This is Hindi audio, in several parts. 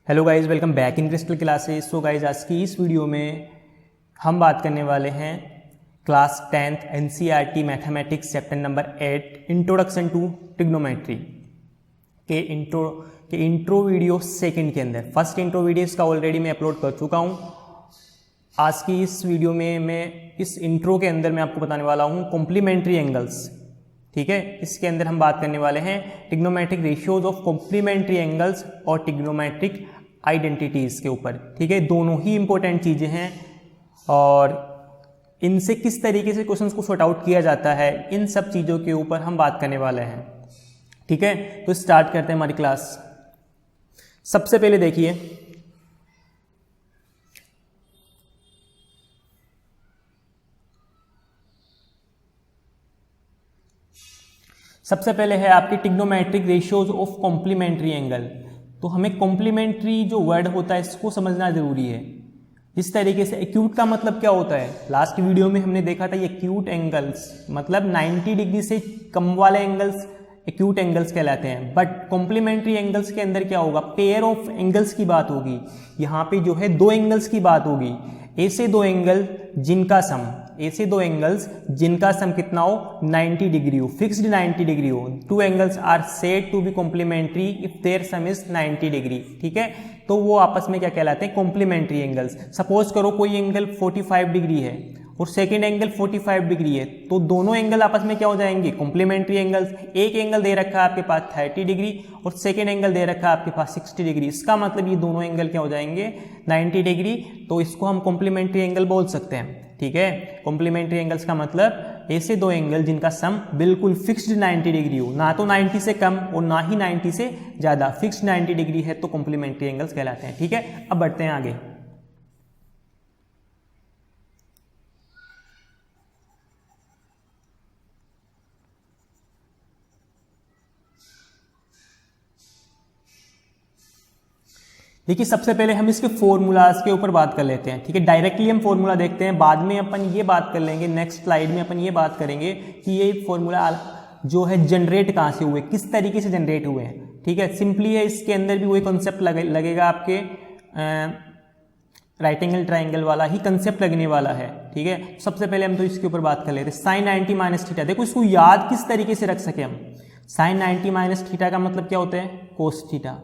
Hello guys, welcome back in crystal classes. So guys, आज की इस वीडियो में हम बात करने वाले हैं class 10th NCERT mathematics chapter number 8 introduction to trigonometry के इंट्रो वीडियो सेकंड के अंदर। फर्स्ट इंट्रो वीडियो इसका ऑलरेडी मैं अपलोड कर चुका हूं। आज की इस वीडियो में मैं इस इंट्रो के अंदर मैं आपको बताने वाला हूं कॉम्प्लीमेंट्री एंगल्स। ठीक है, इसके अंदर हम बात करने वाले हैं trigonometric ratios of complementary angles और ट्रिग्नोमेट्रिक आइडेंटिटीज़ के ऊपर। ठीक है, दोनों ही इंपॉर्टेंट चीज़ें हैं और इनसे किस तरीके से क्वेश्चंस को सॉर्ट आउट किया जाता है, इन सब चीज़ों के ऊपर हम बात करने वाले हैं। ठीक है, तो स्टार्ट करते हैं हमारी क्लास। सबसे पहले देखिए, सबसे पहले है आपकी trigonometric ratios of complementary angle. तो हमें कॉम्प्लीमेंट्री जो वर्ड होता है इसको समझना जरूरी है। इस तरीके से एक्यूट का मतलब क्या होता है, लास्ट वीडियो में हमने देखा था, ये एक्यूट एंगल्स मतलब 90 डिग्री से कम वाले एंगल्स एक्यूट एंगल्स कहलाते हैं। बट कॉम्प्लीमेंट्री एंगल्स के अंदर क्या होगा, पेयर ऑफ एंगल्स की बात होगी। यहाँ पे जो है दो एंगल्स की बात होगी, ऐसे दो एंगल जिनका सम, ऐसे दो एंगल्स जिनका सम कितना हो, 90 डिग्री हो, फिक्स्ड 90 डिग्री हो। Two angles are said to be complementary if their sum is 90 degree. ठीक है, तो वो आपस में क्या कहलाते हैं, कॉम्प्लीमेंट्री एंगल्स। सपोज करो कोई एंगल 45 डिग्री है और सेकेंड एंगल 45 डिग्री है, तो दोनों एंगल आपस में क्या हो जाएंगे, कॉम्प्लीमेंट्री एंगल्स। एक एंगल दे रखा है आपके पास 30 डिग्री और सेकेंड एंगल दे रखा है आपके पास 60 डिग्री। इसका मतलब ये दोनों एंगल क्या हो जाएंगे, 90 डिग्री। तो इसको हम कॉम्प्लीमेंट्री एंगल बोल सकते हैं। ठीक है, कॉम्प्लीमेंट्री एंगल्स का मतलब ऐसे दो एंगल जिनका सम बिल्कुल फिक्स्ड 90 डिग्री हो, ना तो 90 से कम और ना ही 90 से ज़्यादा, फिक्स्ड 90 डिग्री है तो कॉम्प्लीमेंट्री एंगल्स कहलाते हैं। ठीक है, अब बढ़ते हैं आगे। देखिए, सबसे पहले हम इसके फॉर्मूलाज के ऊपर बात कर लेते हैं। ठीक है, डायरेक्टली हम फॉर्मूला देखते हैं, बाद में अपन ये बात कर लेंगे, नेक्स्ट स्लाइड में अपन ये बात करेंगे कि ये फॉर्मूला जो है जनरेट कहाँ से हुए, किस तरीके से जनरेट हुए हैं। ठीक है, सिंपली है, इसके अंदर भी वही कॉन्सेप्ट लगेगा आपके राइट एंगल ट्राइंगल वाला ही कंसेप्ट लगने वाला है। ठीक है, सबसे पहले हम तो इसके ऊपर बात कर लेते हैं, साइन 90 माइनस थीटा। देखो, इसको याद किस तरीके से रख सके हम। साइन 90 माइनस थीटा का मतलब क्या होता है, कोस थीटा।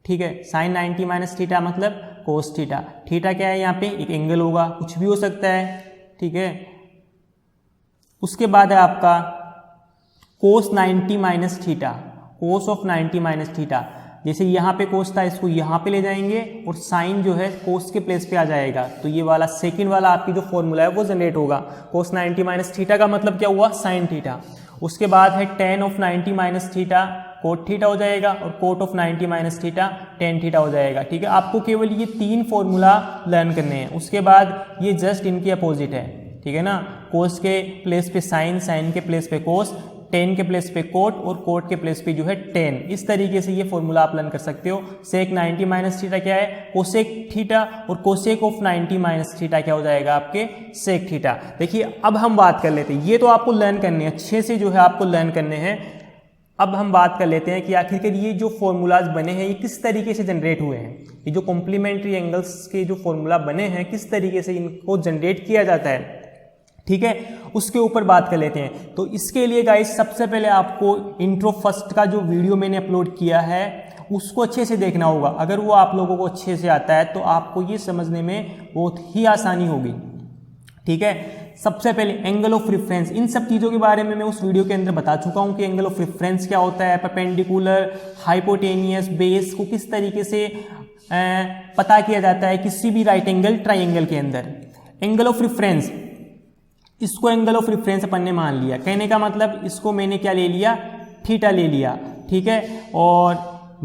ठीक है, साइन 90 माइनस थीटा मतलब कोस थीटा। थीटा क्या है, यहाँ पे एक एंगल होगा, कुछ भी हो सकता है। ठीक है, उसके बाद है आपका कोस 90 minus theta, cos of 90 minus theta. जैसे यहाँ पे कोस था, इसको यहाँ पे ले जाएंगे और साइन जो है कोस के प्लेस पे आ जाएगा, तो ये वाला सेकंड वाला आपकी जो फॉर्मूला है वो जनरेट होगा। कोस 90 माइनस थीटा का मतलब क्या हुआ, साइन थीटा। उसके बाद है tan of 90 minus theta, cot theta हो जाएगा, और cot of 90 minus theta tan theta हो जाएगा। ठीक है, आपको केवल ये तीन फॉर्मूला लर्न करने हैं। उसके बाद ये जस्ट इनके अपोजिट है। ठीक है ना, कोस के प्लेस पे साइन, साइन के प्लेस पे कोस, टेन के प्लेस पे कोट और कोट के प्लेस पे जो है टेन। इस तरीके से ये फॉर्मूला आप लर्न कर सकते हो। सेक 90 माइनस थीटा क्या है, कोसेक थीटा, और कोसेक ऑफ 90 माइनस थीटा क्या हो जाएगा, आपके सेक थीटा। देखिए, अब हम बात कर लेते हैं, ये तो आपको लर्न करने हैं, अच्छे से जो है आपको लर्न करने हैं। अब हम बात कर लेते हैं कि आखिरकार ये जो फॉर्मूलाज बने हैं ये किस तरीके से जनरेट हुए हैं। ये जो कॉम्प्लीमेंट्री एंगल्स के जो फॉर्मूला बने हैं, किस तरीके से इनको जनरेट किया जाता है। ठीक है, उसके ऊपर बात कर लेते हैं। तो इसके लिए गाइस, सबसे पहले आपको इंट्रो फर्स्ट का जो वीडियो मैंने अपलोड किया है उसको अच्छे से देखना होगा। अगर वो आप लोगों को अच्छे से आता है तो आपको ये समझने में बहुत ही आसानी होगी। ठीक है, सबसे पहले एंगल ऑफ रेफरेंस, इन सब चीज़ों के बारे में मैं उस वीडियो के अंदर बता चुका हूं कि एंगल ऑफ रेफरेंस क्या होता है, परपेंडिकुलर, हाइपोटेनियस, बेस को किस तरीके से पता किया जाता है किसी भी राइट एंगल ट्राइंगल के अंदर। एंगल ऑफ रेफरेंस, इसको एंगल ऑफ रेफरेंस अपन ने मान लिया, कहने का मतलब इसको मैंने क्या ले लिया, थीटा ले लिया। ठीक है, और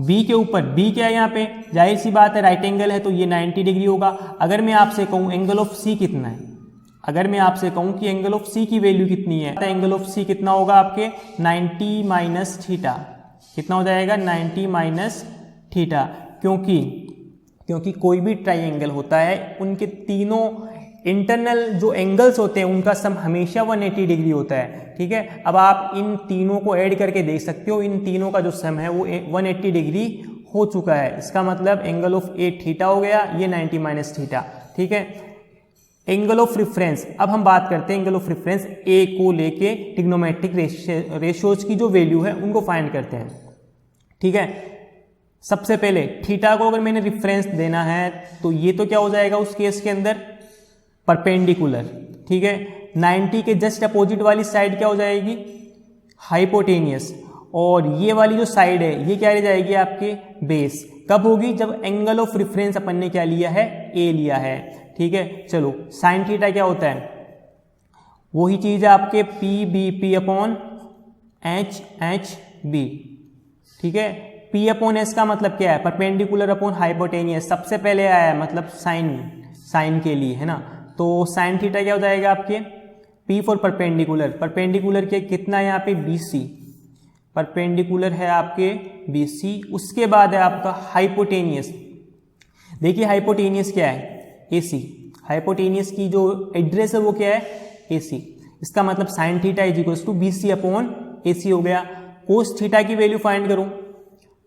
बी के ऊपर, बी क्या है यहाँ पे, जाहिर सी बात है राइट एंगल है तो ये 90 डिग्री होगा। अगर मैं आपसे कहूँ एंगल ऑफ सी कितना है, अगर मैं आपसे कहूँ कि एंगल ऑफ सी की वैल्यू कितनी है, तो एंगल ऑफ सी कितना होगा आपके 90 माइनस थीटा। कितना हो जाएगा, 90 माइनस थीटा। क्योंकि कोई भी ट्राइंगल होता है उनके तीनों इंटरनल जो एंगल्स होते हैं उनका सम हमेशा 180 डिग्री होता है। ठीक है, अब आप इन तीनों को ऐड करके देख सकते हो, इन तीनों का जो सम है वो 180 डिग्री हो चुका है, इसका मतलब एंगल ऑफ ए थीटा हो गया, ये 90 माइनस थीटा। ठीक है, एंगल ऑफ रेफरेंस, अब हम बात करते हैं एंगल ऑफ रेफरेंस ए को लेके ट्रिग्नोमेट्रिक रेशियोज की जो वैल्यू है उनको फाइंड करते हैं। ठीक है, सबसे पहले थीटा को अगर मैंने रेफरेंस देना है तो ये तो क्या हो जाएगा उस केस के अंदर, परपेंडिकुलर। ठीक है, 90 के जस्ट अपोजिट वाली साइड क्या हो जाएगी, हाइपोटेनियस, और ये वाली जो साइड है ये क्या रह जाएगी आपके, बेस। कब होगी, जब एंगल ऑफ रेफरेंस अपन ने क्या लिया है, ए लिया है। ठीक है, चलो साइन थीटा क्या होता है, वही चीज है आपके P B P upon H H B. ठीक है, पी अपॉन एस का मतलब क्या है, परपेंडिकुलर अपॉन हाइपोटेनियस, सबसे पहले आया है मतलब साइन के लिए है ना, तो साइन थीटा क्या हो जाएगा आपके, पी फॉर परपेंडिकुलर, परपेंडिकुलर के कितना है यहाँ पे, बीसी, परपेंडिकुलर है आपके बीसी। उसके बाद है आपका हाइपोटेनियस, देखिए हाइपोटेनियस क्या है, एसी, हाइपोटेनियस की जो एड्रेस है वो क्या है, एसी। इसका मतलब sine theta is equal to BC upon AC हो गया। कोस थीटा की वैल्यू फाइंड करूं,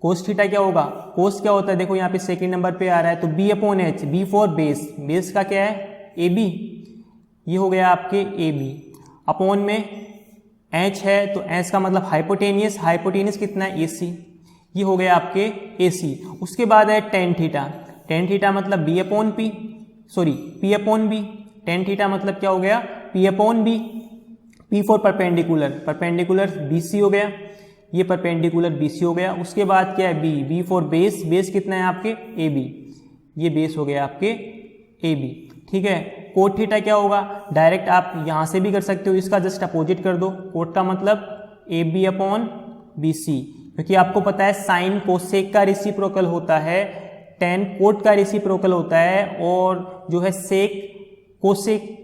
कोस थीटा क्या होगा, कोस क्या होता है, देखो यहाँ पे सेकंड नंबर पे आ रहा है, तो B upon H, B for base, base का क्या है, ए बी, ये हो गया आपके ए बी, अपॉन में एच है तो एच का मतलब हाइपोटेनियस, हाइपोटेनियस कितना है, एसी, ये हो गया आपके एसी। उसके बाद है टेन थीटा, टेन थीटा मतलब B upon P, sorry P upon B, tan theta मतलब क्या हो गया, P upon B, P for perpendicular, perpendicular BC हो गया, ये परपेंडिकुलर बीसी हो गया। उसके बाद क्या है, B, B for base, base कितना है आपके, ए बी, ये बेस हो गया आपके ए बी। ठीक है, कोट थीटा क्या होगा, डायरेक्ट आप यहां से भी कर सकते हो, इसका जस्ट अपोजिट कर दो, कोट का मतलब A B upon B C, क्योंकि आपको पता है साइन कोसेक का रेसिप्रोकल होता है, टेन कोट का रेसिप्रोकल होता है, और जो है सेक कोसेक,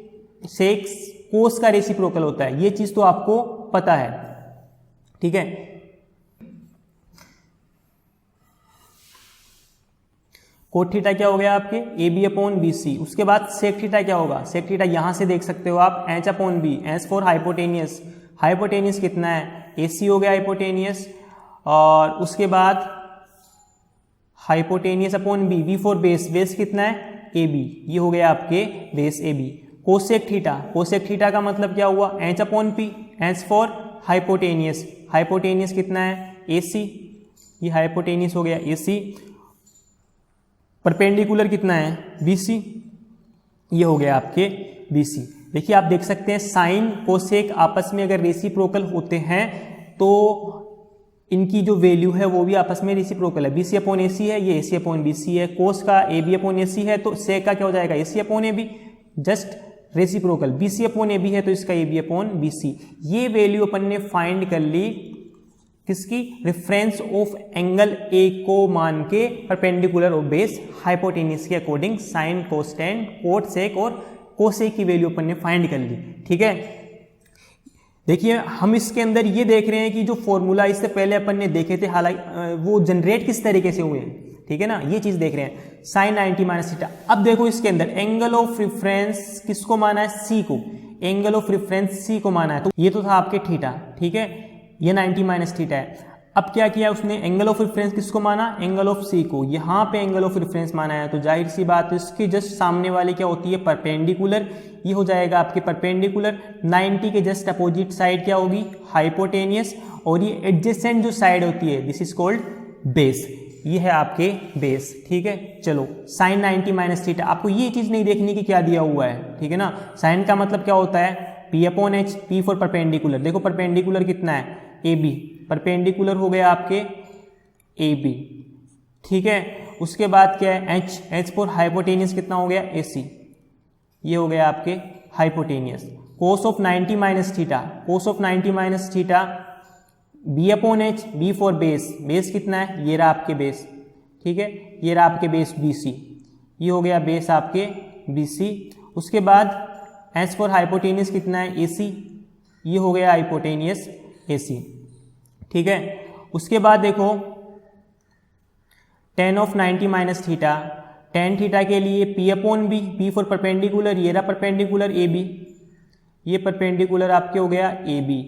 सेक कोस का रेसिप्रोकल होता है, ये चीज तो आपको पता है। ठीक है, कोट थीटा क्या हो गया आपके, A B upon B C. उसके बाद सेक थीटा क्या होगा, सेक थीटा यहां से देख सकते हो आप, H upon B, H for hypotenuse, hypotenuse कितना है, ए सी हो गया हाइपोटेनियस, और उसके बाद hypotenuse upon B, B for base, base कितना है, ए बी, ये हो गया आपके base A B. Cosec theta, cosec theta का मतलब क्या हुआ, H upon P, H for hypotenuse, hypotenuse कितना है, ए सी, ये हाइपोटेनियस हो गया ए सी, परपेंडिकुलर कितना है, बीसी, ये हो गया आपके बीसी। देखिए आप देख सकते हैं साइन कोसेक आपस में अगर रेसिप्रोकल होते हैं तो इनकी जो वैल्यू है वो भी आपस में रेसिप्रोकल है, बीसी अपॉन एसी है, ये एसी अपॉन बीसी है, कोस का ए बी अपॉन एसी है तो सेक का क्या हो जाएगा, AC upon A B, just reciprocal, BC upon A B है तो इसका ए बी अपॉन बीसी। ये वैल्यू अपन ने फाइंड कर ली किसकी, रेफरेंस ऑफ एंगल ए को मान के परपेंडिकुलर और बेस हाइपोटेनियस के अकॉर्डिंग साइन कोस्टेन कोट सेक और कोसेक की वैल्यू अपन ने फाइंड कर ली। ठीक है, देखिए हम इसके अंदर ये देख रहे हैं कि जो फॉर्मूला इससे पहले अपन ने देखे थे हालांकि वो जनरेट किस तरीके से हुए हैं, ठीक है ना, ये चीज देख रहे हैं, साइन 90 माइनस थीटा। अब देखो इसके अंदर एंगल ऑफ रेफरेंस किसको माना है, सी को, एंगल ऑफ रेफरेंस सी को माना है, तो ये तो था आपके थीटा, ठीक है, ये 90 माइनस थीटा है। अब क्या किया उसने, एंगल ऑफ रेफरेंस किसको माना, एंगल ऑफ सी को, यहाँ पे एंगल ऑफ रेफरेंस माना है, तो जाहिर सी बात है इसके जस्ट सामने वाली क्या होती है, परपेंडिकुलर, ये हो जाएगा आपके परपेंडिकुलर, 90 के जस्ट अपोजिट साइड क्या होगी, हाइपोटेनियस, और ये एडजेसेंट जो साइड होती है दिस इज कॉल्ड बेस, ये है आपके बेस। ठीक है, चलो साइन 90 माइनस थीटा, आपको ये चीज नहीं देखनी कि क्या दिया हुआ है, ठीक है ना, साइन का मतलब क्या होता है, P upon H, P for perpendicular, देखो परपेंडिकुलर कितना है, ए बी, परपेंडिकुलर हो गया आपके ए बी, ठीक है। उसके बाद क्या है, एच, एच फॉर हाइपोटेनियस कितना हो गया, ए सी, ये हो गया आपके hypotenuse. Cos of 90 minus theta, cos of 90 minus theta, B upon H, B for base, base कितना है, ये रहा आपके बेस, ठीक है, ये रहा आपके बेस बी सी, ये हो गया बेस आपके बी सी। उसके बाद एच फॉर हाइपोटेनियस कितना है, ए सी, ये हो गया हाइपोटेनियस ए सी, ठीक है। उसके बाद देखो tan of 90 minus theta, tan theta के लिए P upon B, P for perpendicular, ये रहा परपेंडिकुलर ए बी, ये परपेंडिकुलर आपके हो गया ए बी,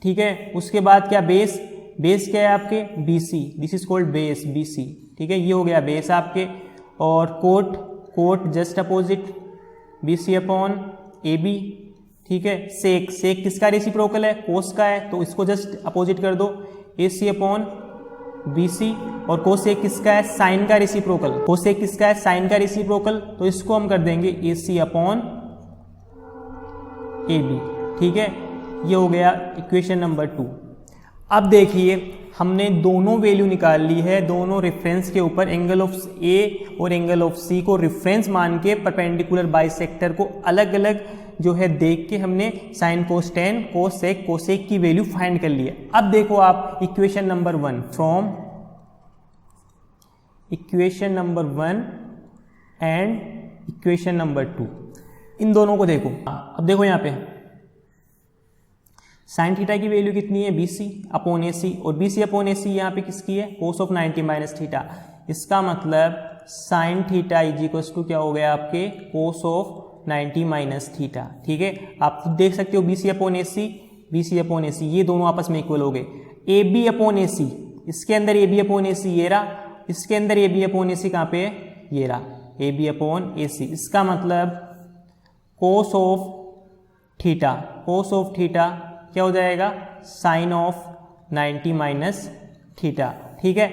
ठीक है। उसके बाद क्या, बेस, बेस क्या है आपके B C, this is called base B C, ठीक है, ये हो गया बेस आपके। और cot just opposite BC upon AB, ठीक है। सेक किसका रेसिप्रोकल है, कोस का है, तो इसको जस्ट अपोजिट कर दो AC अपॉन BC। और कोसेक किसका है, साइन का रेसिप्रोकल, कोसेक किसका है, साइन का रेसिप्रोकल, तो इसको हम कर देंगे AC अपॉन AB, ठीक है। ये हो गया इक्वेशन नंबर 2। अब देखिए हमने दोनों वैल्यू निकाल ली है, दोनों रेफरेंस के ऊपर एंगल ऑफ A और एंगल ऑफ C को रेफरेंस मान के परपेंडिकुलर बाइसेक्टर को अलग अलग जो है देख के हमने sine cos ten cosec cosec की वैल्यू फाइंड कर ली है। अब देखो आप equation number 1 from equation number 1 and equation number 2, इन दोनों को देखो। अब देखो यहाँ पे साइन थीटा की वैल्यू कितनी है, BC अपॉन AC, और BC अपॉन AC यहाँ पे किसकी है, कोस ऑफ 90 माइनस थीटा। इसका मतलब sine theta is equal to क्या हो गया आपके, कोस ऑफ 90 माइनस थीटा, ठीक है। आप खुद देख सकते हो BC अपॉन AC, ये दोनों आपस में इक्वल हो गए। AB अपॉन AC, इसके अंदर AB अपॉन AC ये रहा, इसके अंदर AB अपॉन AC कहाँ पे है, ये रहा, AB अपॉन AC। इसका मतलब कोस ऑफ थीटा क्या हो जाएगा, साइन ऑफ 90 माइनस थीटा, ठीक है।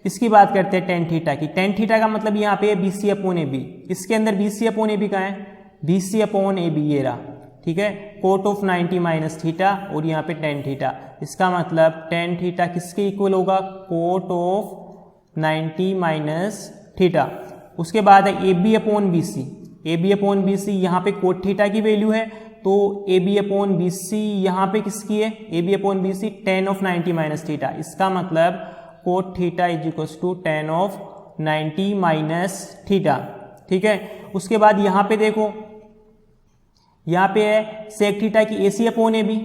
इसकी बात करते हैं टेन थीटा की। टेन थीटा का मतलब यहाँ पे BC अपॉन AB, इसके अंदर BC अपॉन AB कहाँ है, BC अपॉन AB ये रहा, ठीक है। कोट ऑफ 90 माइनस थीटा और यहाँ पे टेन थीटा, इसका मतलब टेन थीटा किसके इक्वल होगा, कोट ऑफ 90 माइनस थीटा। उसके बाद है AB अपॉन BC, यहाँ पे कोट थीटा की वैल्यू है, तो AB अपॉन BC यहाँ पे किसकी है, AB upon BC tan of 90 minus theta. इसका मतलब cot theta is equal to tan of 90 minus theta, ठीक है। उसके बाद यहाँ पे देखो, यहाँ पे है सेक थीटा की AC upon AB,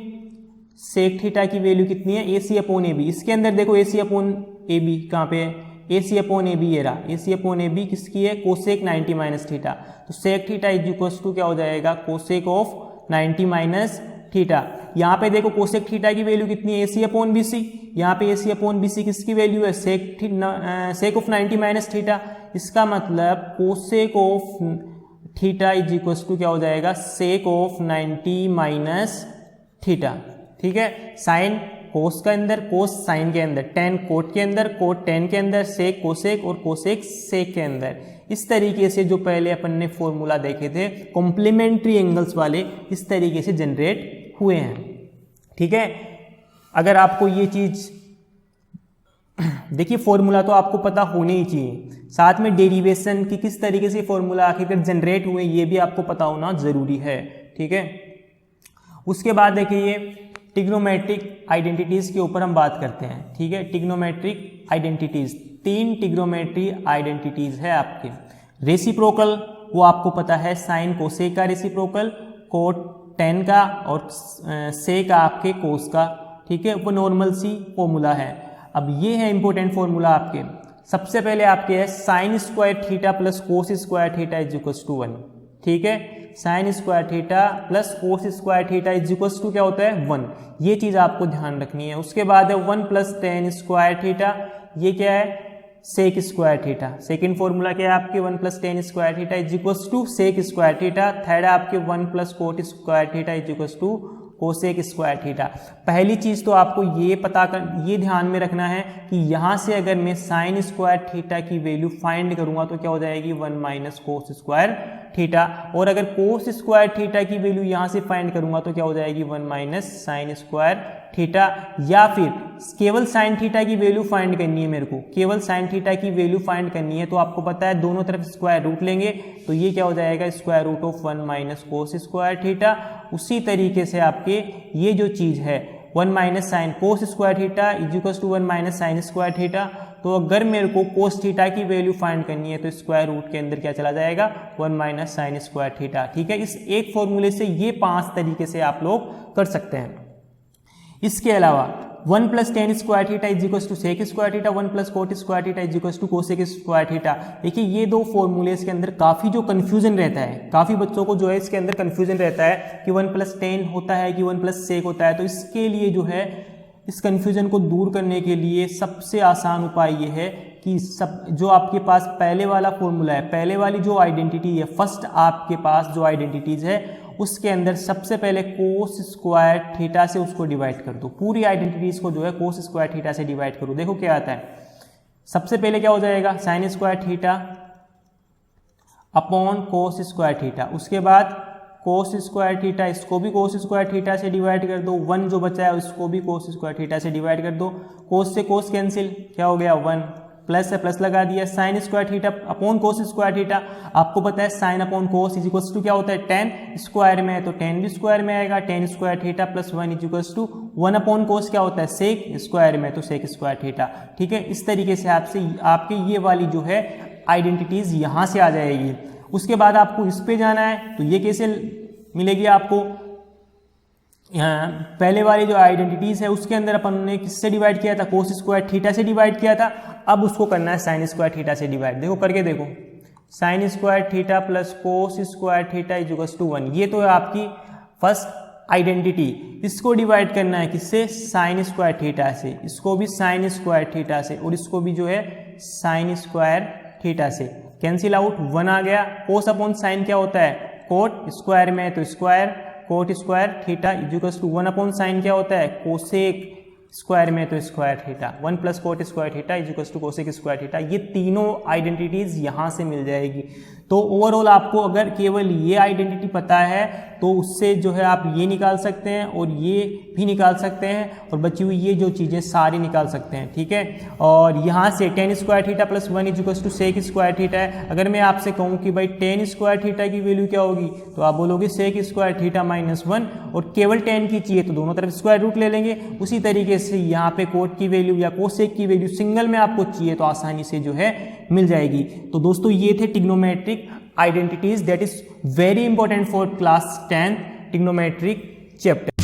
sec theta की वैल्यू कितनी है, AC अपॉन AB। इसके अंदर देखो AC अपॉन AB कहाँ पे है, AC अपॉन AB ये रहा, AC अपॉन AB किसकी है, कोसेक 90 माइनस थीटा। तो sec theta is equal to क्या हो जाएगा, कोसेक ऑफ 90 माइनस थीटा। यहाँ पे देखो कोसेक थीटा की वैल्यू कितनी है, AC अपॉन BC, यहाँ पे AC अपॉन BC किसकी वैल्यू है, सेक ऑफ 90 माइनस थीटा। इसका मतलब cosec of theta is equal to क्या हो जाएगा, सेक ऑफ 90 माइनस थीटा, ठीक है। साइन कोस के अंदर, कोस साइन के अंदर, टेन कोट के अंदर, कोट टेन के अंदर, सेक कोसेक और कोसेक सेक के अंदर। इस तरीके से जो पहले अपन ने फॉर्मूला देखे थे कॉम्प्लीमेंट्री एंगल्स वाले, इस तरीके से जनरेट हुए हैं, ठीक है। अगर आपको ये चीज देखिए, फॉर्मूला तो आपको पता होने ही चाहिए, साथ में डेरिवेशन की किस तरीके से फॉर्मूला आखिरकार जनरेट हुए ये भी आपको पता होना जरूरी है, ठीक है। उसके बाद देखिए ट्रिग्नोमेट्रिक आइडेंटिटीज के ऊपर हम बात करते हैं, ठीक है। ट्रिग्नोमेट्रिक आइडेंटिटीज, 3 ट्रिग्नोमेट्री आइडेंटिटीज है आपके। रेसिप्रोकल वो आपको पता है, साइन कोसेक का रेसिप्रोकल, कोट टेन का और सेक आपके कोस का, ठीक है। वो नॉर्मल सी फॉर्मूला है। अब ये है इंपॉर्टेंट फॉर्मूला आपके। सबसे पहले आपके है sine square theta plus cos square theta is equal to 1, ठीक है। Sine square theta plus cos square theta is equal to क्या होता है, 1। ये चीज आपको ध्यान रखनी है। उसके बाद है 1 प्लस टेन स्क्वायर थीटा, ये क्या है, sec square theta. Second formula क्या है आपके, 1 plus tan square theta is equal to sec square theta. Third है आपके 1 plus cot square theta is equal to cosec square theta. पहली चीज तो आपको ये ध्यान में रखना है कि यहां से अगर मैं साइन स्क्वायर थीटा की वैल्यू फाइंड करूंगा तो क्या हो जाएगी, 1 माइनस कोस स्क्वायर थीटा। और अगर कोस स्क्वायर थीटा की वैल्यू यहां से फाइंड करूंगा तो क्या हो जाएगी, 1 माइनस साइन स्क्वायर थीटा। या फिर केवल साइन थीटा की वैल्यू फाइंड करनी है मेरे को, केवल साइन थीटा की वैल्यू फाइंड करनी है, तो आपको पता है दोनों तरफ स्क्वायर रूट लेंगे, तो ये क्या हो जाएगा, square root of 1 minus cos square theta. उसी तरीके से आपके ये जो चीज है 1 minus sine cos square theta is equal to 1 minus sine square theta. तो अगर मेरे को कोस थीटा की वैल्यू फाइंड करनी है तो स्क्वायर रूट के अंदर क्या चला जाएगा, 1 माइनस साइन स्क्वायर थीटा, ठीक है। इस एक फॉर्मूले से ये 5 तरीके से आप लोग कर सकते हैं। इसके अलावा 1 plus tan square theta is equal to sec square theta, 1 plus cot square theta is equal to cosec square theta. देखिए ये दो फॉर्मूलेस के अंदर काफी जो कंफ्यूजन रहता है, काफी बच्चों को जो है इसके अंदर कंफ्यूजन रहता है कि 1 प्लस टेन होता है कि 1 प्लस सेक होता है। तो इसके लिए जो है इस कंफ्यूजन को दूर करने के लिए सबसे आसान उपाय ये है कि सब जो आपके पास पहले वाला फॉर्मूला है, पहले वाली जो आइडेंटिटी है, फर्स्ट आपके पास जो आइडेंटिटीज है उसके अंदर सबसे पहले कोस स्क्वायर थीटा से उसको डिवाइड कर दो। पूरी आइडेंटिटीज को जो है कोस स्क्वायर थीटा से डिवाइड करो। देखो क्या आता है, सबसे पहले क्या हो जाएगा, sign square theta upon cos square theta, उसके बाद कोस स्क्वायर थीटा, इसको भी कोस स्क्वायर थीटा से डिवाइड कर दो, 1 जो बचा है उसको भी कोस स्क्वायर थीटा से डिवाइड कर दो, कोस से कोस कैंसिल, क्या हो गया 1, प्लस से प्लस लगा दिया, sine square theta upon cos square theta, आपको पता है sine upon cos is equals to क्या होता है, टेन स्क्वायर में है तो टेन भी स्क्वायर में आएगा, tan square theta plus 1 is equals to 1 upon cos क्या होता है, सेक स्क्वायर में तो सेक स्क्वायर थीटा। ठीक है, इस तरीके से आपसे आपके ये वाली जो है आइडेंटिटीज यहाँ से आ जाएगी। उसके बाद आपको इस पे जाना है, तो ये कैसे मिलेगी आपको, पहले वाली जो आइडेंटिटीज है उसके अंदर अपन ने किससे डिवाइड किया था, कोस स्क्वायर थीटा से डिवाइड किया था, अब उसको करना है साइन स्क्वायर थीटा से डिवाइड। देखो करके देखो, sine square theta plus cos square theta is equals to 1, ये तो है आपकी फर्स्ट आइडेंटिटी। इसको डिवाइड करना है किससे, साइन स्क्वायर थीटा से, इसको भी साइन स्क्वायर थीटा से, और इसको भी जो है साइन स्क्वायर थीटा से। कैंसिल आउट, 1 आ गया। कोस अपॉन साइन क्या होता है, कोट, स्क्वायर में तो square, cot square theta is equals to 1 upon sine क्या होता है, कोसेक, स्क्वायर में तो square theta, 1 plus cot square theta is equals to cosec square theta. ये तीनों आइडेंटिटीज यहाँ से मिल जाएगी। तो ओवरऑल आपको अगर केवल ये आइडेंटिटी पता है तो उससे जो है आप ये निकाल सकते हैं और ये भी निकाल सकते हैं, और बची हुई ये जो चीज़ें सारी निकाल सकते हैं। ठीक है, और यहाँ से tan square theta plus 1 is equals to sec square theta है। अगर मैं आपसे कहूँ कि भाई टेन स्क्वायर थीटा की वैल्यू क्या होगी, तो आप बोलोगे सेक स्क्वायर थीटा माइनस 1, और केवल टेन की चाहिए तो दोनों तरफ स्क्वायर रूट ले लेंगे। उसी तरीके से यहाँ पे कोट की वैल्यू या कोसेक की वैल्यू सिंगल में आपको चाहिए तो आसानी से जो है मिल जाएगी। तो दोस्तों ये थे trigonometric identities, that is very important for class 10 trigonometric chapter.